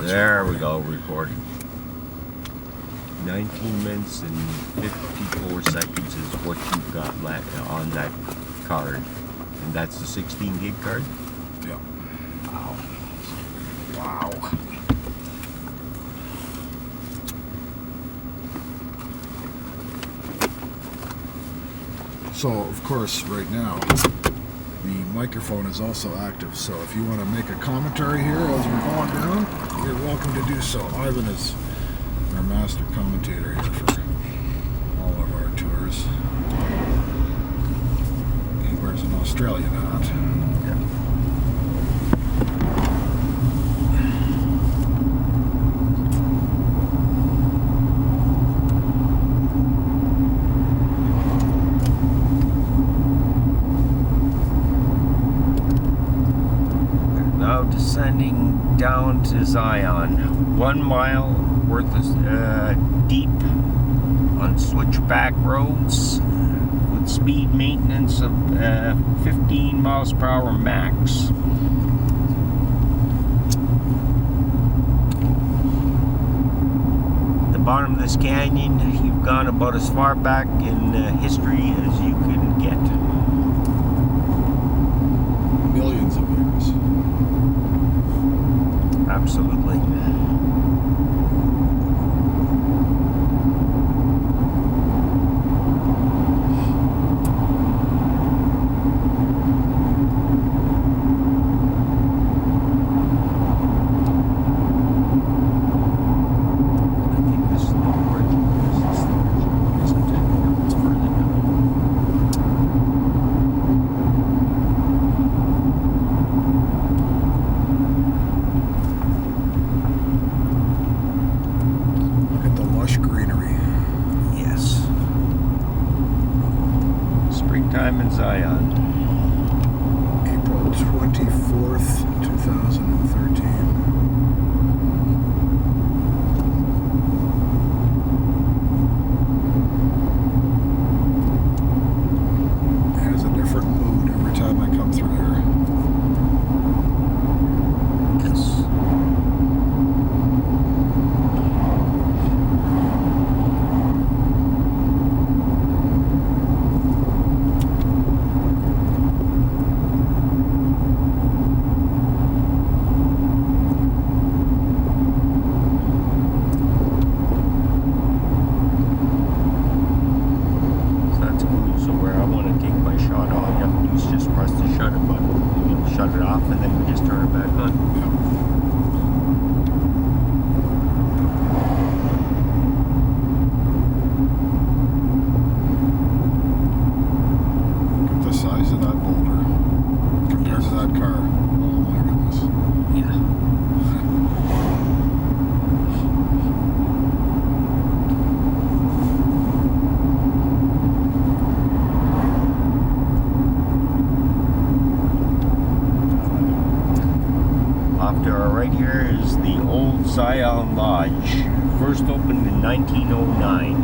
There we go, recording. 19 minutes and 54 seconds is what you've got on that card. And that's the 16 gig card? Yeah. Wow. Wow. So, of course, right now, the microphone is also active. So if you want to make a commentary here as we're going down, you're welcome to do so. Ivan is our master commentator here for all of our tours. He wears an Australian hat. Yeah. Now descending down to Zion, 1 mile worth of deep on switchback roads with speed maintenance of 15 miles per hour max. The bottom of this canyon, you've gone about as far back in history as you can get. Millions of years. Absolutely. I think this is the original. This is the original, isn't it? It's further down. Look at the lush greenery. Yes. Springtime in Zion. April 24th, 2013. It has a different mood every time I come through here. Yes. So that's cool. So where I want to take my shot, all you have to do is just press the shutter button. It'll shut it off and then we just turn it back on. Look at the size of that boulder compared to that car. Oh my goodness. Yeah. Off to our right here is the old Zion Lodge. First opened in 1909.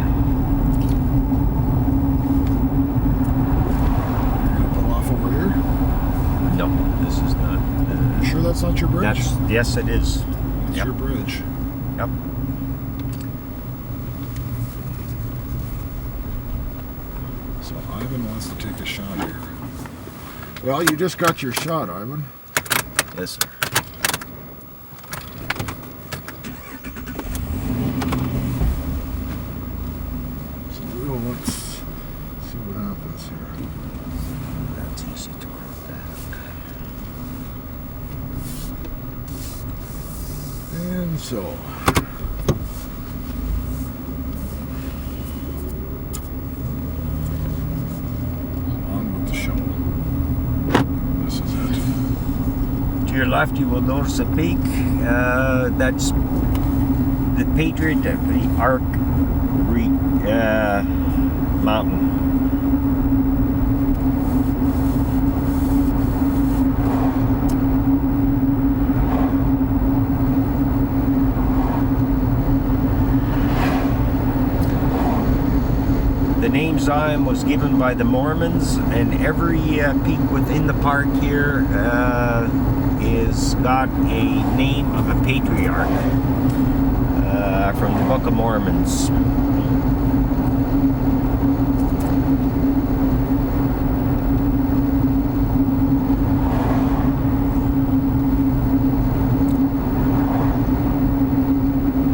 You're gonna pull off over here? No, this is not. You sure that's not your bridge? Yes, it is. That's Yep. your bridge. Yep. So Ivan wants to take a shot here. Well, you just got your shot, Ivan. Yes, sir. So let's see what happens here. That's easy to work that. And so. On with the show. This is it. To your left, you will notice a peak. That's the Patriot of the Arc Mountain. The name Zion was given by the Mormons, and every peak within the park here is got a name of a patriarch from the Book of Mormons.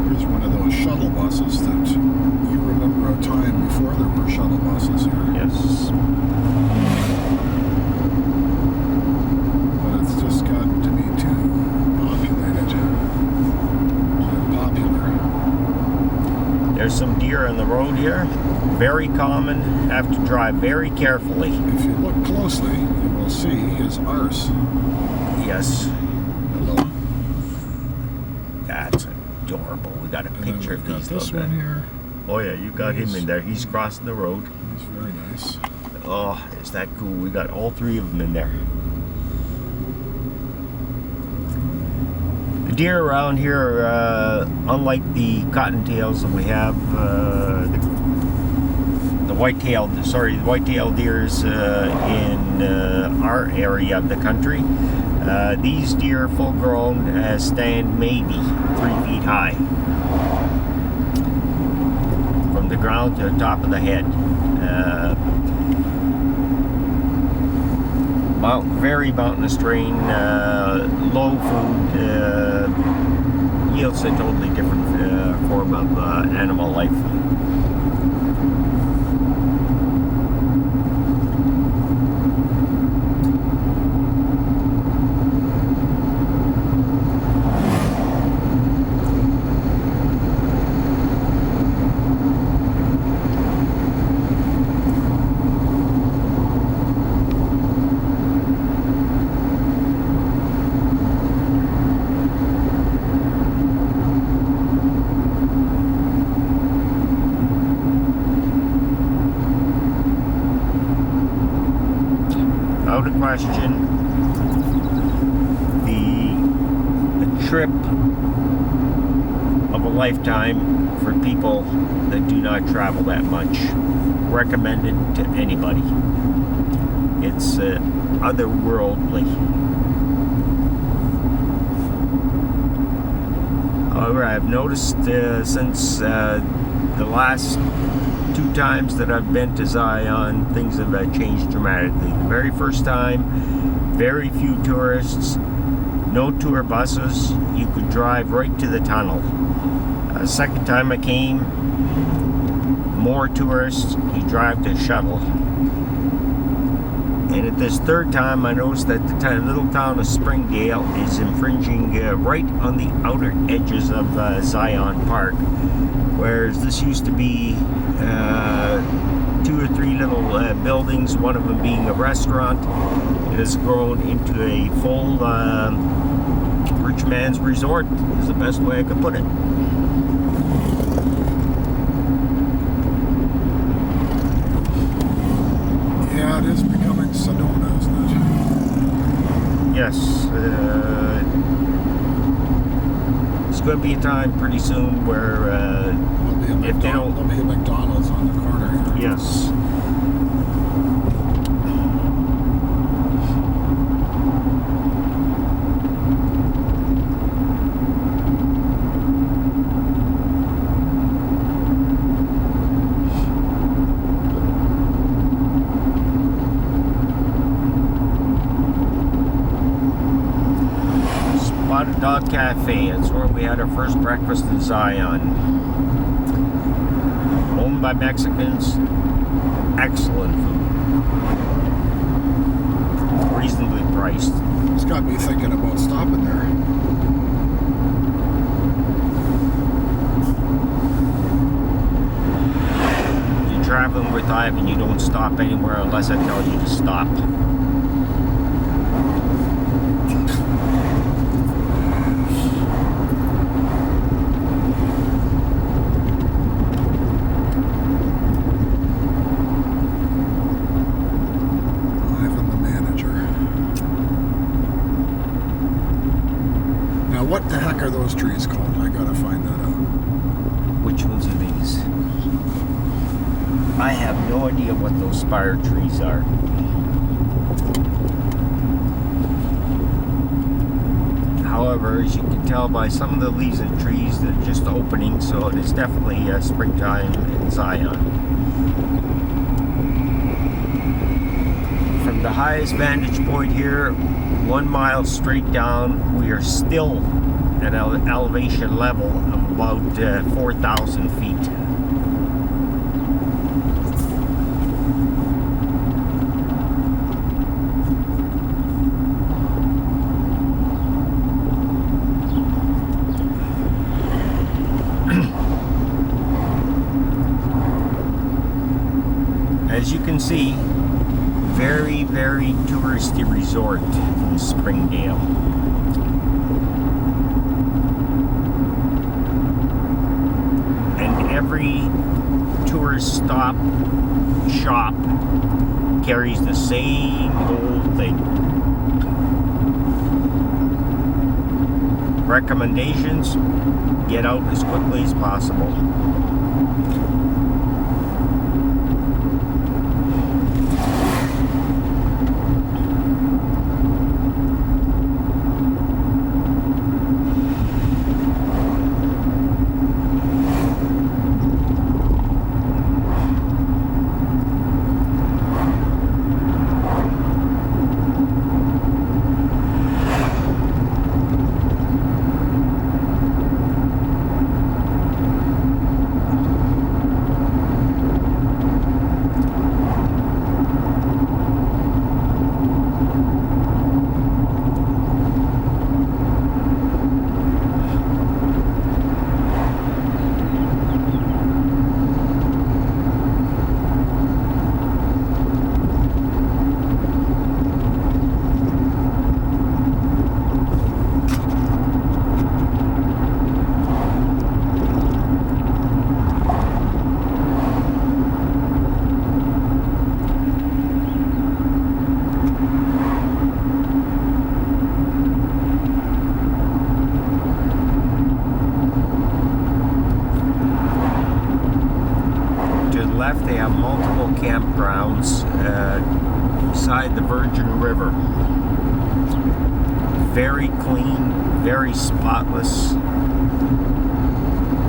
Here's one of those shuttle buses that you remember a time before there were shuttle buses here. Yes. But it's just gotten to be too populated and popular. There's some deer on the road here. Very common. Have to drive very carefully. If you look closely, you will see his arse. Yes. Hello. That's adorable. We got a And picture then of we've got these. this Look one at. here. Oh yeah, you got him in there. He's crossing the road. He's very nice. Oh, is that cool? We got all three of them in there. The deer around here are, unlike the cottontails that we have, the white-tailed deers in our area of the country. These deer, full grown, stand maybe 3 feet high from the ground to the top of the head. Very mountainous terrain, low food, yields a totally different form of animal life. Without a question, the trip of a lifetime for people that do not travel that much. Recommended to anybody. It's otherworldly. However, I've noticed since the last 2 times that I've been to Zion, things have changed dramatically. The very first time, very few tourists, no tour buses. You could drive right to the tunnel. Second time I came, more tourists. You drive to shuttle. And at this third time, I noticed that the little town of Springdale is infringing right on the outer edges of Zion Park. Whereas this used to be 2 or 3 little buildings, one of them being a restaurant. It has grown into a full rich man's resort, is the best way I could put it. Yeah, it is becoming Sedona, isn't it? Yes. It's going to be a time pretty soon where if they don't... There'll be a McDonald's on the corner here. Yes. Spotted Dog Cafe. It's where we had our first breakfast in Zion. Owned by Mexicans. Excellent food. Reasonably priced. It's got me thinking about stopping there. You're traveling with Ivan, you don't stop anywhere unless I tell you to stop. What the heck are those trees called? I gotta find that out. Which ones are these? I have no idea what those spire trees are. However, as you can tell by some of the leaves and trees, they're just opening, so it is definitely springtime in Zion. From the highest vantage point here, 1 mile straight down, we are still at an elevation level of about 4,000 feet. As you can see, very, very touristy resort in Springdale. And every tourist stop shop carries the same old thing. Recommendations: get out as quickly as possible. Left, they have multiple campgrounds beside the Virgin River. Very clean, very spotless.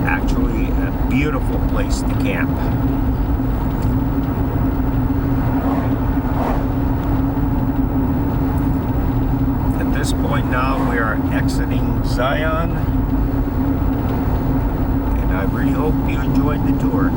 Actually, a beautiful place to camp. At this point now, we are exiting Zion, and I really hope you enjoyed the tour.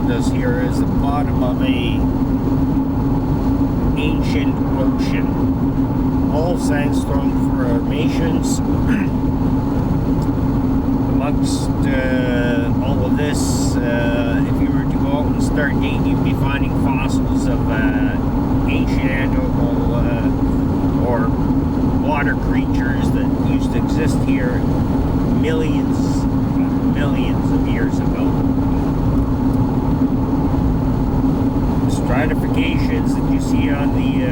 Us here is the bottom of a ancient ocean. All sandstone formations. Amongst all of this, if you were to go out and start digging, you'd be finding fossils of ancient animal or water creatures that used to exist here millions of years ago. Stratifications that you see on the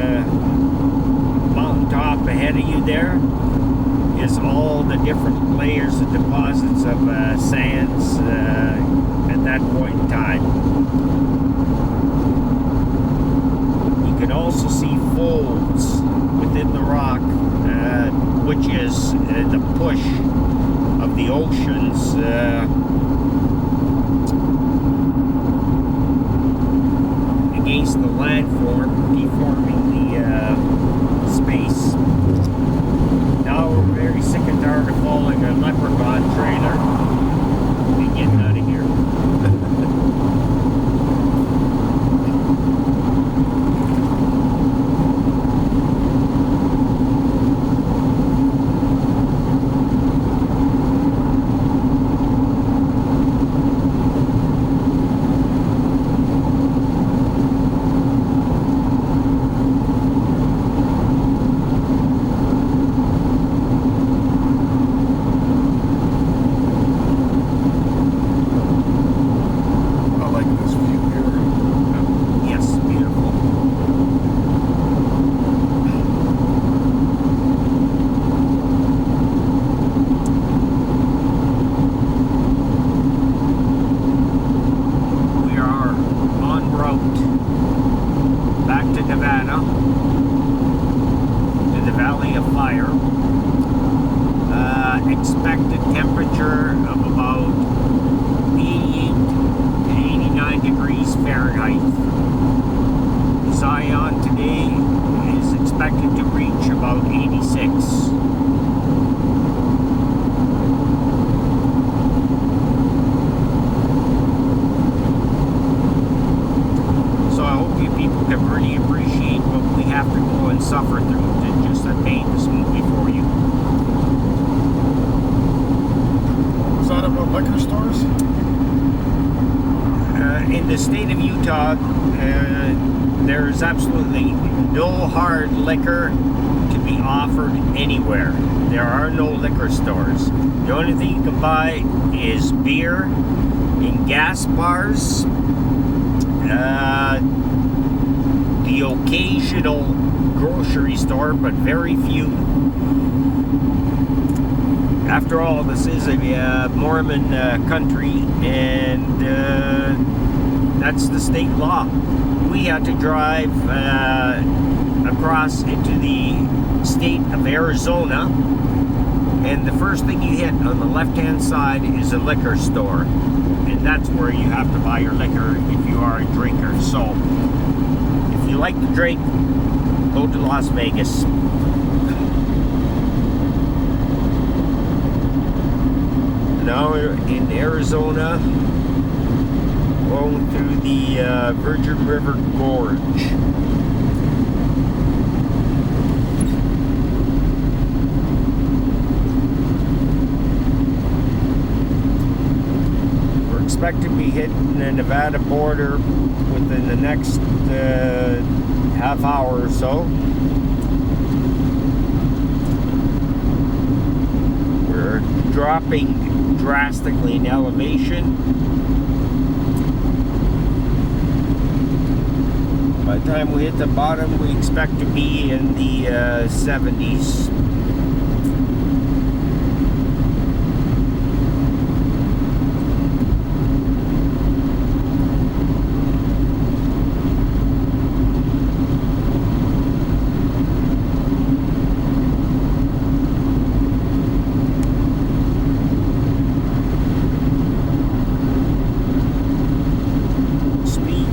mountaintop ahead of you there is all the different layers of deposits of sands at that point in time. You can also see folds within the rock, which is the push of the oceans against the landform, deforming the space. Now we're very sick and tired of following a leprechaun trailer. We're getting out of here. expected temperature of about 88 to 89 degrees Fahrenheit. Zion today is expected to reach about 86. Can really appreciate what we have to go and suffer through to just obtain this movie for you. Was that about liquor stores? In the state of Utah, there's absolutely no hard liquor to be offered anywhere. There are no liquor stores. The only thing you can buy is beer in gas bars. The occasional grocery store, but very few. After all, this is a Mormon country, and that's the state law. We had to drive across into the state of Arizona, and the first thing you hit on the left-hand side is a liquor store, and that's where you have to buy your liquor if you are a drinker. So if you like to drink, go to Las Vegas. Now we're in Arizona, going through the Virgin River Gorge. We're expected to be hitting the Nevada border within the next half hour or so. We're dropping drastically in elevation. By the time we hit the bottom, we expect to be in the 70s.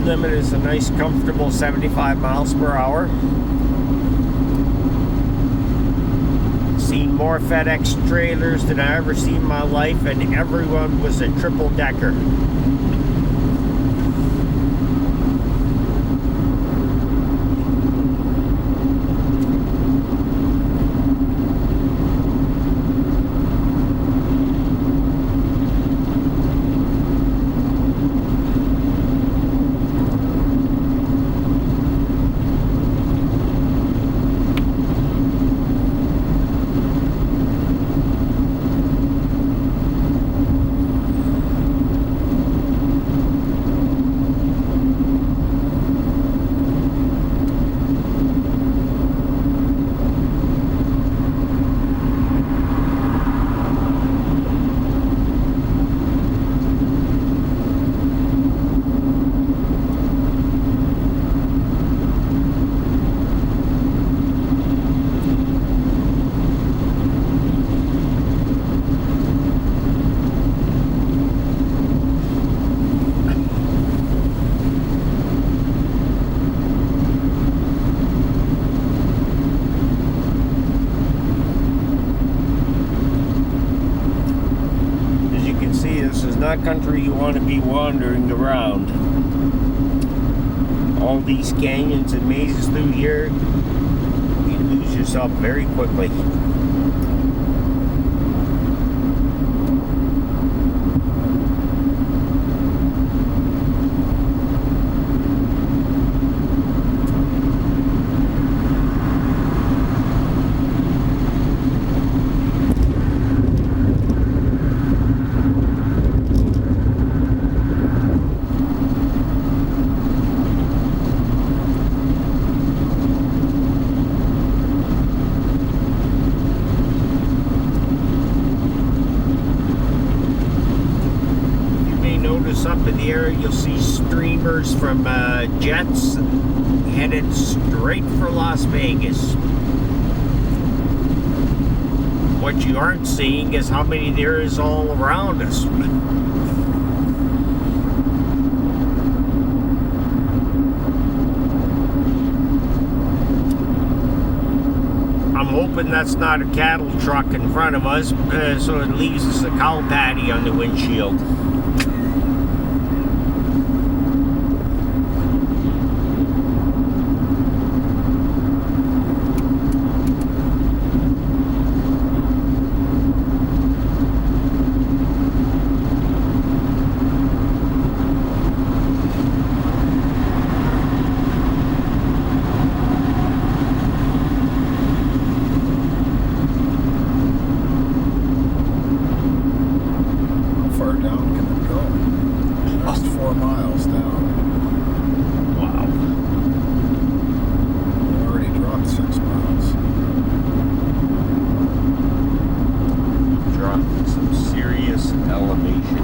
Limit is a nice comfortable 75 miles per hour. Seen more FedEx trailers than I ever seen in my life, and everyone was a triple decker. This is not country you want to be wandering around. All these canyons and mazes through here, you lose yourself very quickly. Up in the air, you'll see streamers from jets headed straight for Las Vegas. what you aren't seeing is how many there is all around us. I'm hoping that's not a cattle truck in front of us, so it leaves us a cow patty on the windshield. How far down can it go? Just 4 miles down. Wow. We already dropped 6 miles. Dropping some serious elevation.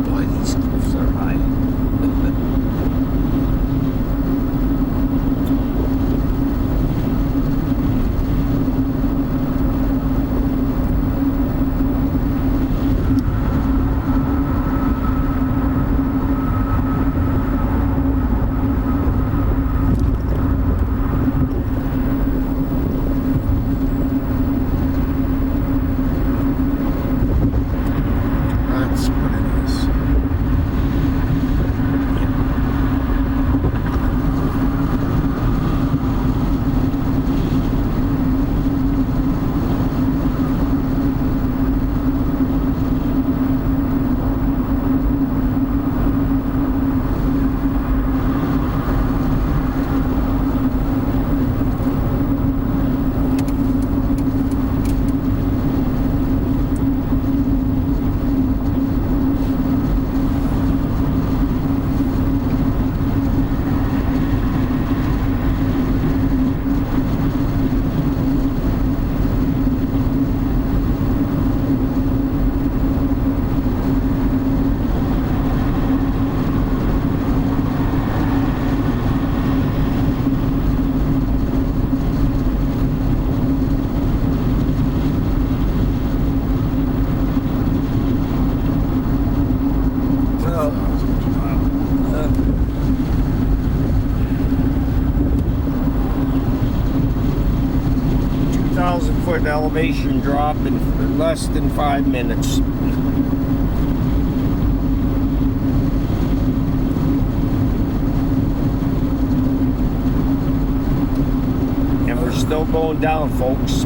Boy, these cliffs are high. 2,000-foot elevation drop in less than 5 minutes. And we're still going down, folks.